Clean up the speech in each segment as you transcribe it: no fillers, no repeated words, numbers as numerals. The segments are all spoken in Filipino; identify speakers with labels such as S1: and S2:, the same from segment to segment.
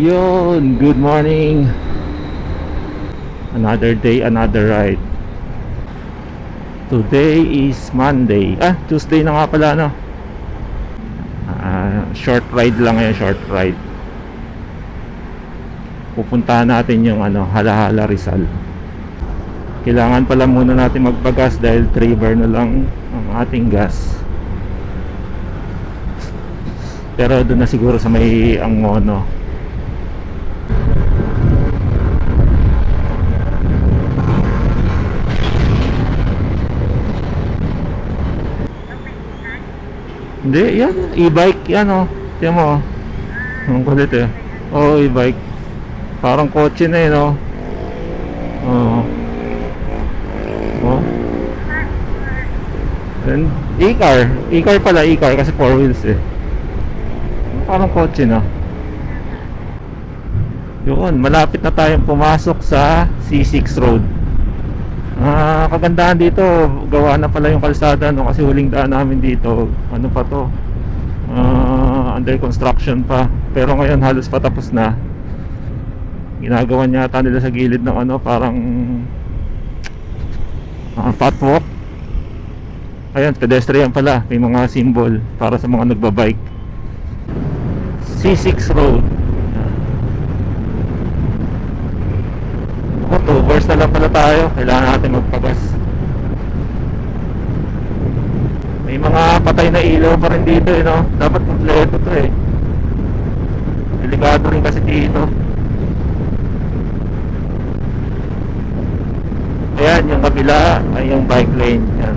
S1: Yun, good morning. Another day, another ride. Today is Monday. Tuesday na nga pala, no? Short ride lang ngayon, short ride. Pupuntahan natin yung Halahala, Rizal. Kailangan pala muna natin magpagas dahil 3 bar na lang ang ating gas. Pero doon na siguro sa may Angono. Hindi, yan, e-bike yan Tiyan mo ang kulit e-bike. Parang kotse na yun oh. And e-car pala, e-car kasi 4 wheels parang kotse na. Yun, malapit na tayong pumasok sa C6 Road. Kagandahan dito, gawa na pala yung kalsada kasi huling daan namin dito pa to, under construction pa, pero ngayon halos patapos na. Ginagawa yata nila sa gilid ng parang catwalk. Ayan, pedestrian pala, may mga symbol para sa mga nagbabike. C6 Road. 2 bars na lang pala tayo. Kailangan natin magpagas. May mga patay na ilaw pa rin dito Dapat kompleto to Delikado rin kasi dito. Ayan, yung kabila ay yung bike lane. Yan,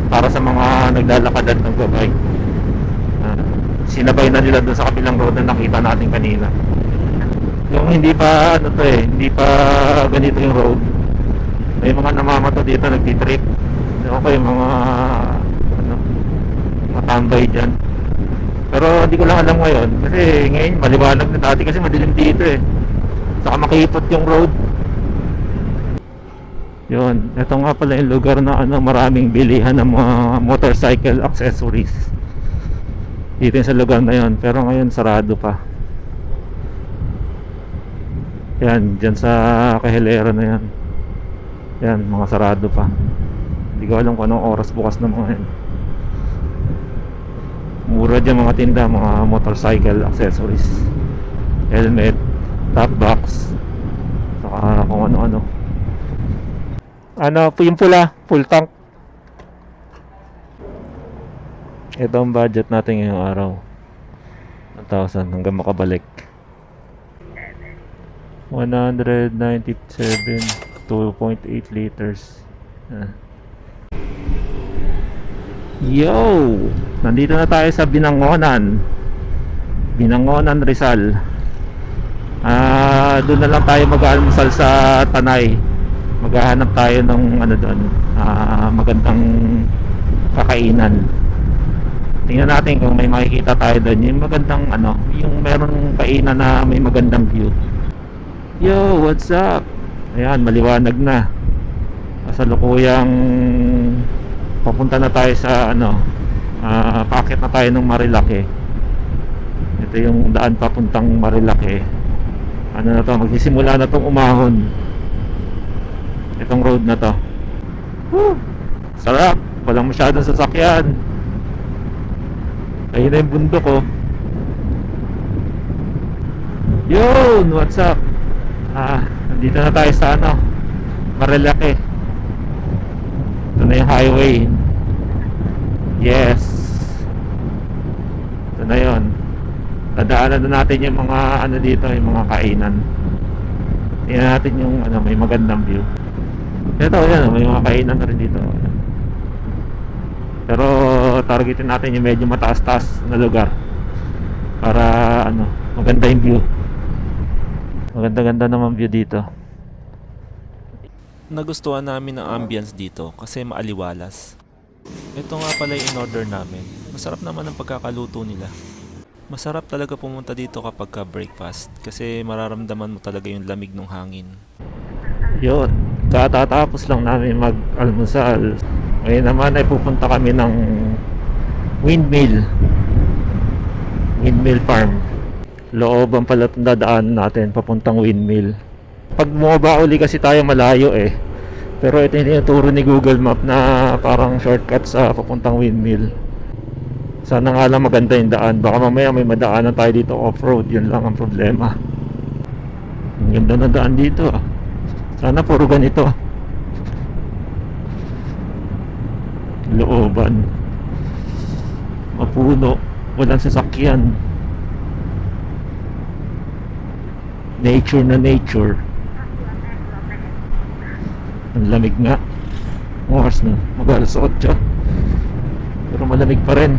S1: para sa mga naglalakad at nagbabike. Sinabay na nila doon sa kabilang road na nakita natin kanina. Yung hindi pa hindi pa ganito yung road, may mga namamato dito, nagtitrip. Okay, mga matambay dyan. Pero hindi ko lang alam ngayon kasi ngayon maliwanag na, dati kasi madilim dito saka makipot yung road. Yun, ito nga pala yung lugar na maraming bilihan ng mga motorcycle accessories dito sa lugar na yun, pero ngayon sarado pa. Yan, dyan sa Kahilera na yan. Yan, mga sarado pa. Hindi ko alam kung anong oras bukas na mga yan. Mura dyan mga tinda, mga motorcycle accessories, helmet, top box, saka kung ano-ano. Yung pula, full tank. Ito ang budget natin ngayong araw, 1,000 hanggang makabalik. 197, 2.8 liters. Yo! Nandito na tayo sa Binangonan, Rizal. Doon na lang tayo mag-almusal sa Tanay. Maghahanap tayo ng doon, magandang kakainan. Tingnan natin kung may makikita tayo doon, yung magandang yung meron kainan na may magandang view. Yo, what's up? Ayan, maliwanag na. Kasalukuyang papunta na tayo sa paakit na tayo ng Marilake. Ito yung daan papuntang Marilake. Na to, magsisimula na tong umahon itong road na to. Sarap, walang masyadong sasakyan. Ayun na yung bundok Yun, what's up? Nandito na tayo sa Marilake. Ito na yung highway. Yes, ito na yun. Dadaanan na natin yung mga dito, yung mga kainan. Tingnan natin yung may magandang view. Ito yan, may mga kainan na rin dito. Pero targetin natin yung medyo mataas-taas na lugar para maganda yung view. Maganda-ganda naman view dito.
S2: Nagustuhan namin ang ambience dito kasi maaliwalas. Ito nga pala yung in-order namin. Masarap naman ang pagkakaluto nila. Masarap talaga pumunta dito kapag ka breakfast kasi mararamdaman mo talaga yung lamig ng hangin.
S1: Yun, katatapos lang namin mag-almusal. Ngayon naman ay pupunta kami ng windmill farm. Looban pala itong dadaan natin papuntang windmill. Pag bumaba uli kasi tayo malayo eh. Pero ito yung tinuturo ni Google Map na parang shortcut sa papuntang windmill. Sana nga lang maganda yung daan. Baka mamaya may madaanan tayo dito off-road. Yun lang ang problema. Ang ganda na daan dito ah. Sana puro ganito. Looban. Mapuno. Walang sasakyan. Nature na nature. Ang lamig nga. Oras na. Mag-alas 8. Pero malamig pa rin.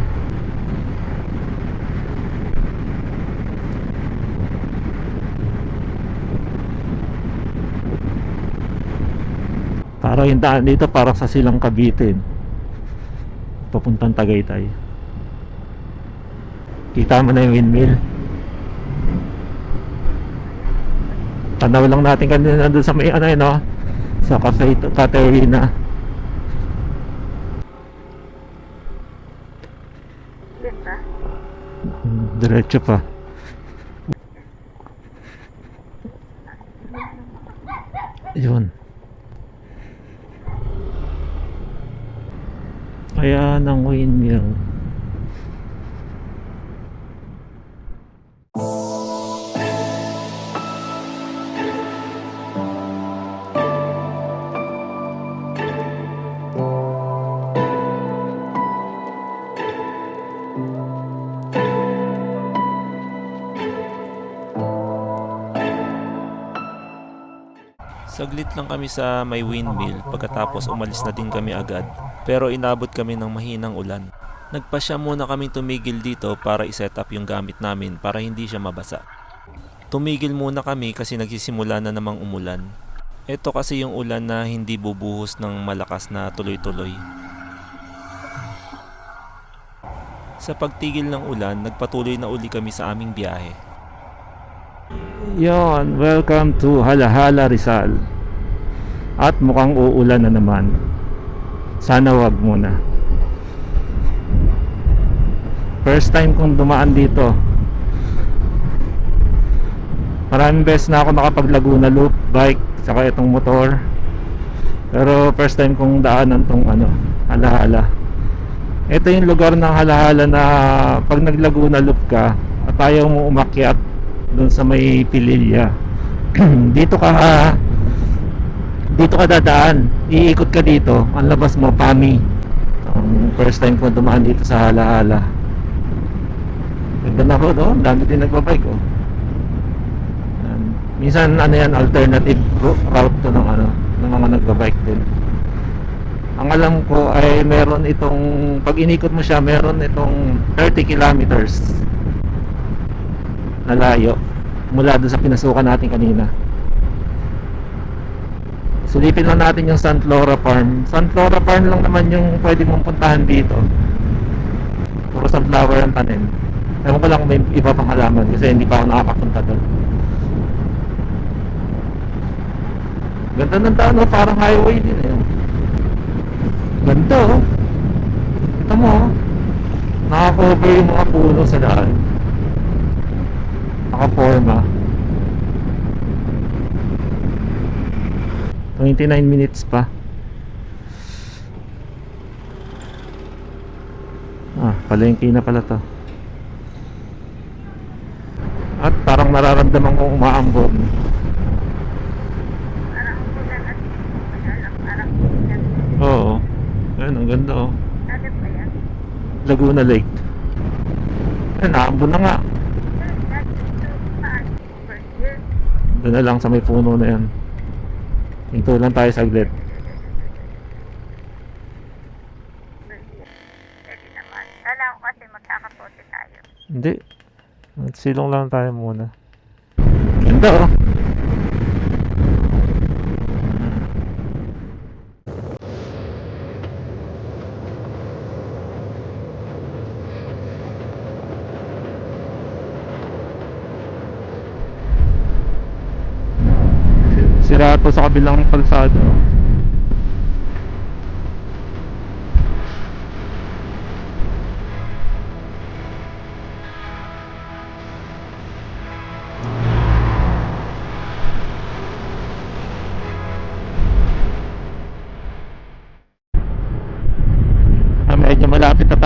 S1: Para yung daan dito parang sa Silang Cavite. Papuntang Tagaytay. Kita mo na yung windmill. Tanaw lang natin kanina doon sa may ano yun, no? Sa Cafe Caterina. Diretso pa. Yun. Ayan ang windmill.
S2: Saglit lang kami sa may windmill pagkatapos umalis na din kami agad. Pero inabot kami ng mahinang ulan. Nagpasya muna kaming tumigil dito para iset up yung gamit namin para hindi siya mabasa. Tumigil muna kami kasi nagsisimula na namang umulan. Ito kasi yung ulan na hindi bubuhos ng malakas na tuloy-tuloy. Sa pagtigil ng ulan, nagpatuloy na uli kami sa aming biyahe.
S1: Yon, welcome to Halahala Rizal. At mukhang uulan na naman. Sana wag muna. First time kong dumaan dito. Maraming beses na ako nakapag Laguna Loop, bike, saka itong motor. Pero first time kong daanan tong Halahala. Ito yung lugar ng Halahala na pag nag Laguna Loop ka at ayaw mo umakyat doon sa may Pililya. dito ka dadaan, iikot ka dito, ang labas mo Pami. First time ko dumaan dito sa Halahala. Ganda na road, oh, dami din nagbabike, oh. Minsan yan, alternative route to ng mga nagbabike din. Ang alam ko ay meron itong, pag inikot mo siya, meron itong 30 kilometers na layo mula doon sa pinasukan natin kanina. Silipin lang natin yung San Flora Farm. San Flora Farm lang naman yung pwede mong puntahan dito. Puro sunflower ang tanim. Ewan ko lang kung may iba pang halaman kasi hindi pa ako nakakapunta doon. Ganda ng daan, oh, parang highway din eh. Ganda, oh. Kita mo, oh. Nakakover yung mga puno sa daan. Nakaporma. 29 minutes pa. Palengke na pala to. At parang nararamdaman kong umaambon. Oo. Ayun, ang ganda, oh. Laguna Lake. Ayun, naambon na nga. Doon na lang sa may puno na yan. Hinto lang tayo saglit.
S3: Pwede naman. Kala ko kasi magkakapote tayo.
S1: Hindi. Silong lang tayo muna. Ganda, oh. Sira to sa kabilang kalsada.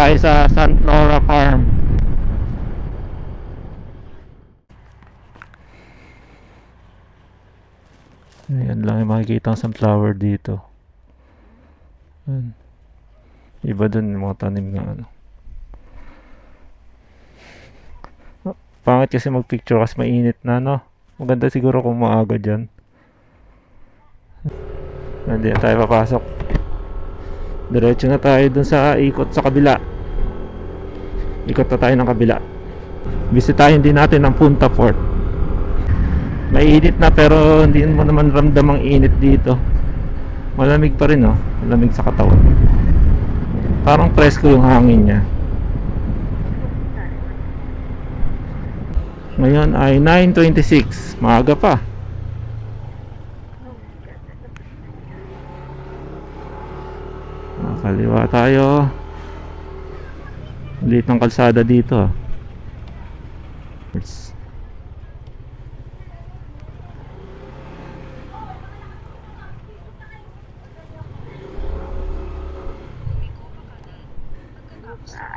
S1: tayo sa San Flora Farm. Ayan lang yung makikita ang sunflower dito. Ayan. Iba dun yung mga tanim na ano. Pangit kasi mag-picture kasi mainit na, no? Maganda siguro kung maaga dyan. Hindi na tayo papasok. Diretso na tayo dun sa ikot sa kabila. Ikot na tayo ng kabila. Bisitahin din natin ang Punta Fort. Mainit na pero hindi mo naman ramdam ang init dito. Malamig pa rin, oh. Malamig sa katawan. Parang presko yung hangin niya. Ngayon ay 9:26. Maaga pa. Kaliwa tayo. Liit ng kalsada dito.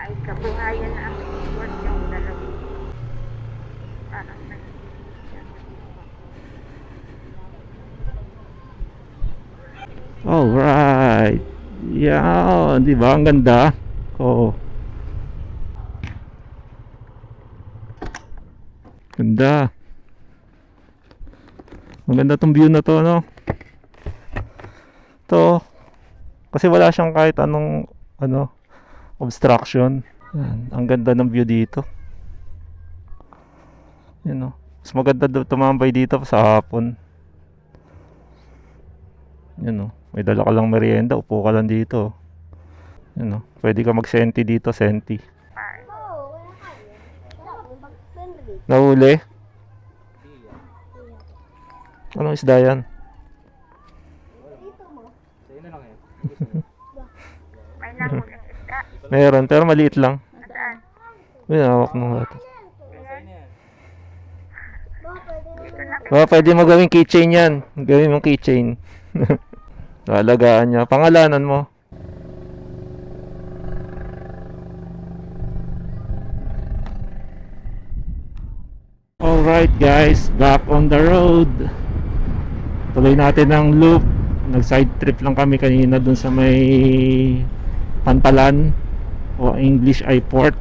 S3: Ay, kabuhayan na ang sport yung dalawa. Parang
S1: Alright. Yeah, di ba? Ang ganda. Oo. Ganda. Maganda tong view na to, no? To. Kasi wala siyang kahit anong obstruction. Yan. Ang ganda ng view dito. Yan, no? Mas maganda tumambay dito sa hapon. Yan, no? May dala ka lang merienda, upo ka lang dito. Yan, no? Pwede ka mag-senti dito, senti. Nahuli? Anong isda yan?
S3: may nahuling isda.
S1: Meron, pero maliit lang.
S3: Saan?
S1: Uy, hawak mo nga ito.
S3: Dito na.
S1: Baka pwede mo gawing keychain yan. Gawin mong keychain. Lalagaan niya. Pangalanan mo. Alright guys, back on the road. Tuloy natin ang loop. Nag side trip lang kami kanina dun sa may Pantalan o English Airport.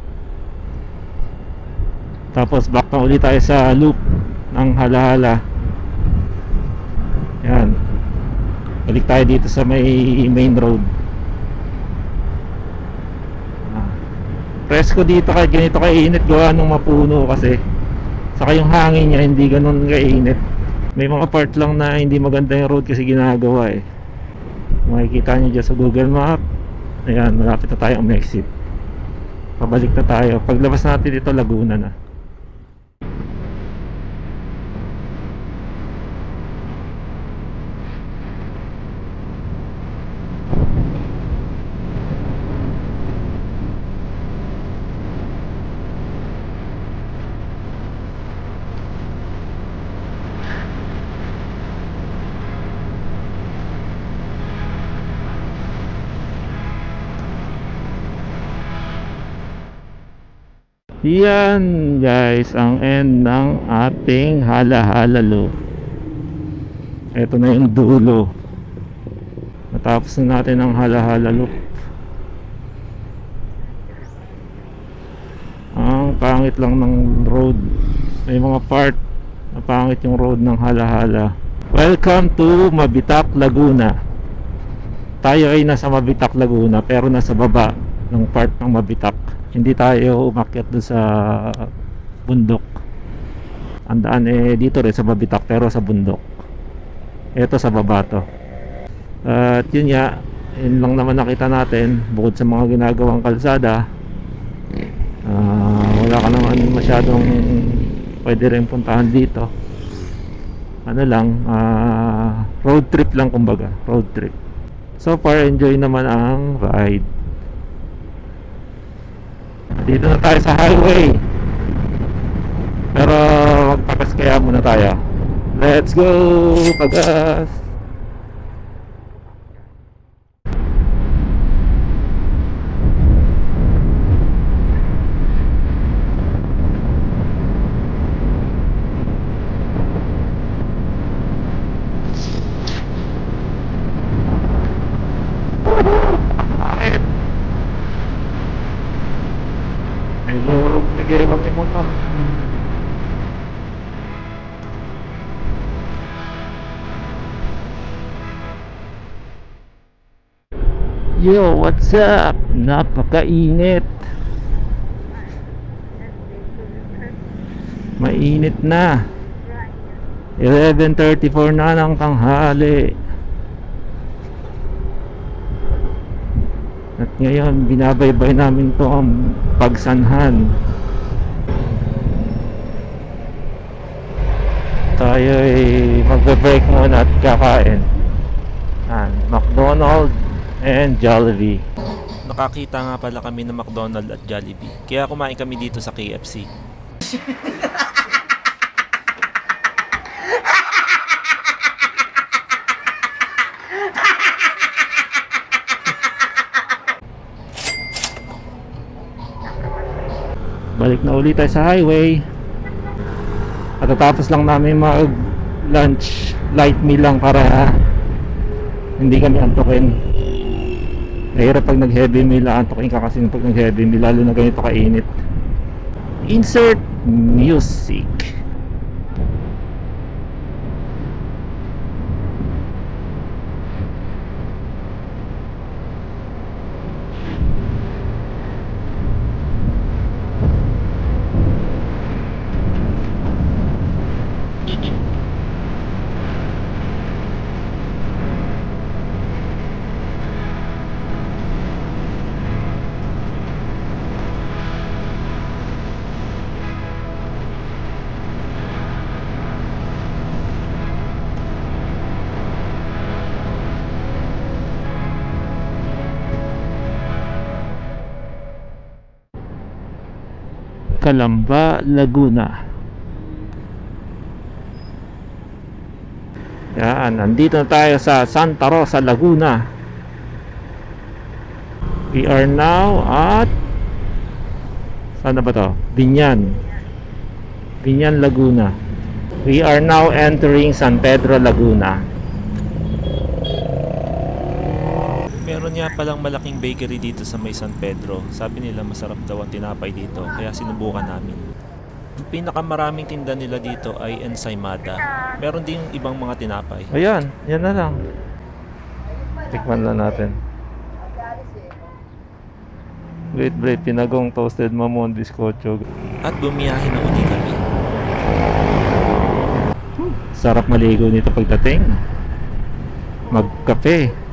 S1: Tapos back na ulit tayo sa loop ng Halahala. Yan. Balik tayo dito sa may main road. Presko dito kahit ganito kainit gawa nung mapuno kasi. Saka yung hangin niya hindi ganun kainit. May mga part lang na hindi maganda yung road kasi ginagawa eh. Makikita niyo dyan sa Google Map. Ayan, malapit na tayo ang exit. Pabalik na tayo. Paglabas natin dito, Laguna na. Yan guys, ang end ng ating Halahala loop. Ito na yung dulo. Natapos na natin ang Halahala loop. Ang pangit lang ng road. May mga part na pangit yung road ng Halahala. Welcome to Mabitak, Laguna. Tayo ay nasa Mabitak, Laguna pero nasa baba ng part ng Mabitak. Hindi tayo umakyat doon sa bundok. Ang daan eh dito rin sa Mabitak pero sa bundok. Ito sa baba to. At yun nga, yun lang naman nakita natin. Bukod sa mga ginagawang kalsada, wala ka naman masyadong pwede rin puntahan dito. Ano lang, road trip lang kumbaga. Road trip. So far enjoy naman ang ride. Dito na tayo sa highway. Pero magpagas kaya muna tayo. Let's go! Pagas! Sige, wag may motor. Yo, what's up? Napakainit. Mainit na. 11:34 na ng tanghali. At ngayon, binabaybay namin to ang Pagsanhan. Tayo ay magbe-break muna at kakain. McDonald's and Jollibee.
S2: Nakakita nga pala kami ng McDonald's at Jollibee. Kaya kumain kami dito sa KFC.
S1: Balik na ulit tayo sa highway. At tatapos lang namin mag lunch, light meal lang para hindi kami antukin. Mahirap pag nag heavy meal, antukin ka kasi pag nag heavy meal, lalo na ganito kainit. Insert music. Calamba, Laguna. Yan, nandito na tayo sa Santa Rosa, Laguna. We are now at saan na ba to? Binyan, Laguna. We are now entering San Pedro, Laguna.
S2: Meron nga palang malaking bakery dito sa may San Pedro. Sabi nila masarap daw ang tinapay dito, kaya sinubukan namin. Ang pinakamaraming tinda nila dito ay ensaymada. Meron din ibang mga tinapay.
S1: Ayan, yan na lang. Tikman lang natin. Wait, pinagong toasted mamon bizcocho.
S2: At bumiyahe na uli kami.
S1: Sarap maligo nito pagdating. Magkape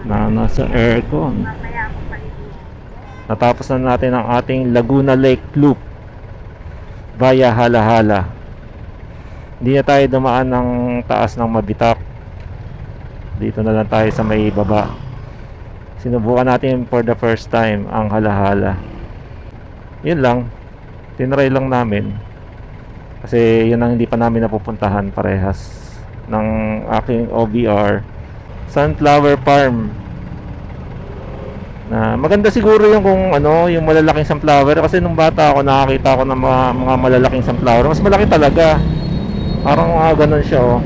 S1: na nasa aircon.
S3: Mamaya ako paliligo.
S1: Natapos na natin ang ating Laguna Lake Loop via Hala-Hala. Hindi na tayo dumaan ng taas ng Mabitak. Dito na lang tayo sa may baba. Sinubukan natin for the first time ang Hala-Hala. Yun lang, tinry lang namin kasi yun ang hindi pa namin napupuntahan parehas ng aking OBR. Sunflower Farm. Na maganda siguro yung kung ano, yung malalaking sunflower kasi nung bata ako nakakita ako ng mga malalaking sunflower. Mas malaki talaga. Parang ganun siya oh.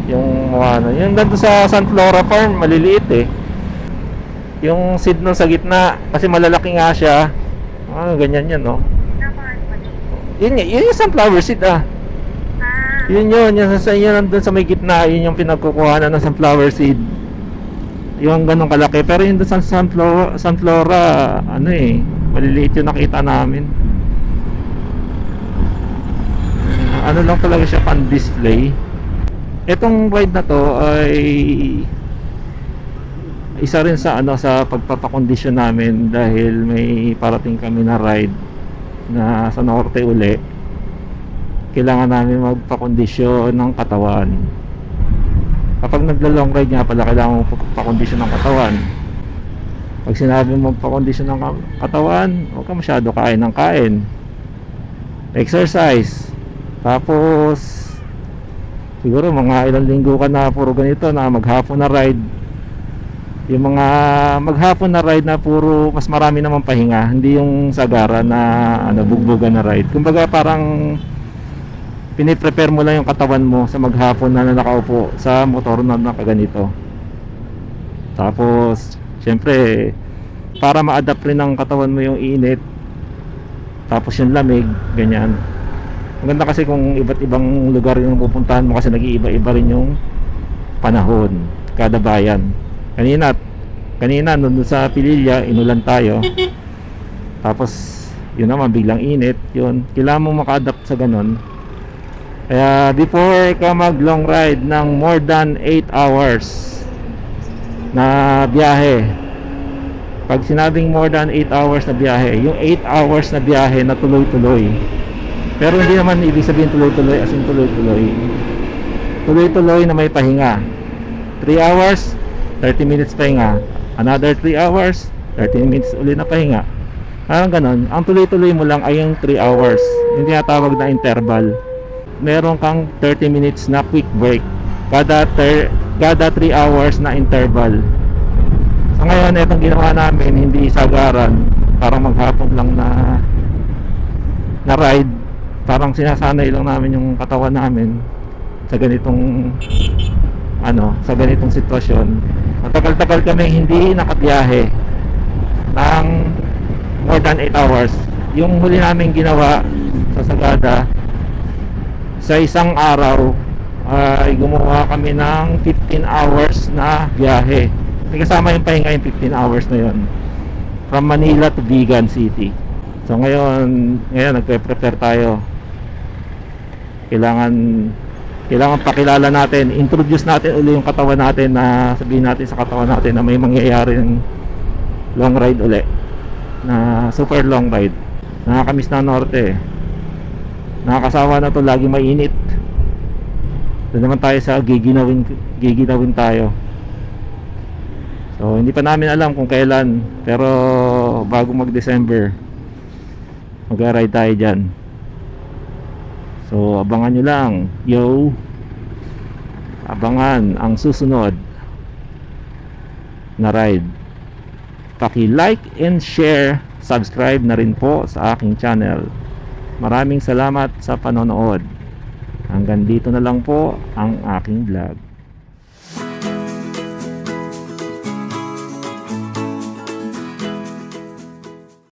S1: Yung ano, yung nandun sa Sunflora Farm, maliliit eh. Yung seed nun sa gitna kasi malalaki nga siya. Ganyan yan oh.
S3: Naman paliligo.
S1: Yun yung sunflower seed ah. Yun nandun sa may gitna, yun yung pinagkukuhanan ng sunflower seed. Yung ganun kalaki, pero yung sa sunflora, ano eh, maliliit yung nakita namin. Ano lang talaga siya, pan display. Itong ride na to ay isa rin sa ano, sa pagpapakondisyon namin dahil may parating kami na ride na sa norte uli. Kailangan namin magpakondisyon ng katawan. Kapag nagla-long ride nga pala, kailangan mo magpakondisyon ng katawan. Pag sinabi mo magpakondisyon ng katawan, huwag ka masyado kain ng kain. Exercise. Tapos siguro mga ilang linggo ka na puro ganito na maghapon na ride. Yung mga maghapon na ride na puro mas marami naman pahinga, hindi yung sagara na ano, bugbugan na ride. Kumbaga parang piniprepare mo lang yung katawan mo sa maghapon na nakaupo sa motor na nakaganito. Tapos syempre para ma-adapt rin ng katawan mo yung init, Tapos yung lamig, ganyan. Maganda kasi kung iba't ibang lugar yung pupuntahan mo kasi nag-iiba-iba rin yung panahon kada bayan. Kanina nung sa Pililla, inulan tayo. Tapos yun naman biglang init. Yun, kailangan mo maka-adapt sa ganun. Kaya before ka mag long ride ng more than 8 hours na biyahe, pag sinabing more than 8 hours na biyahe, yung 8 hours na biyahe na tuloy-tuloy. Pero hindi naman ibig sabihin tuloy-tuloy as in tuloy-tuloy. Tuloy-tuloy na may pahinga. 3 hours, 30 minutes pahinga. Another 3 hours, 30 minutes ulit na pahinga. Parang ganon. Ang tuloy-tuloy mo lang ay yung 3 hours. Yung tinatawag na interval. Meron kang 30 minutes na quick break. Kada 3 hours na interval. So ngayon, itong ginawa namin, hindi sagaran. Parang maghapon lang na ride. Parang sinasanay lang namin yung katawan namin sa ganitong sa ganitong sitwasyon. Matagal-tagal kami hindi nakabiyahe ng more than 8 hours. Yung huli namin ginawa sa Sagada, sa isang araw ay gumawa kami ng 15 hours na biyahe. May kasama yung pahinga yung 15 hours na yon from Manila to Vigan City. So ngayon nagpe-prepare tayo. Kailangan pakilala natin, introduce natin uli yung katawan natin, na sabihin natin sa katawan natin na may mangyayari ng long ride uli, na super long ride. Nakakamiss na norte. Nakakasawa na to, lagi mainit. Doon naman tayo sa giginawin tayo. So hindi pa namin alam kung kailan, pero bago mag-December mag-ride tayo dyan. So abangan nyo lang, yo. Abangan ang susunod na ride. Paki-like and share, subscribe na rin po sa aking channel. Maraming salamat sa panonood. Hanggang dito na lang po ang aking vlog.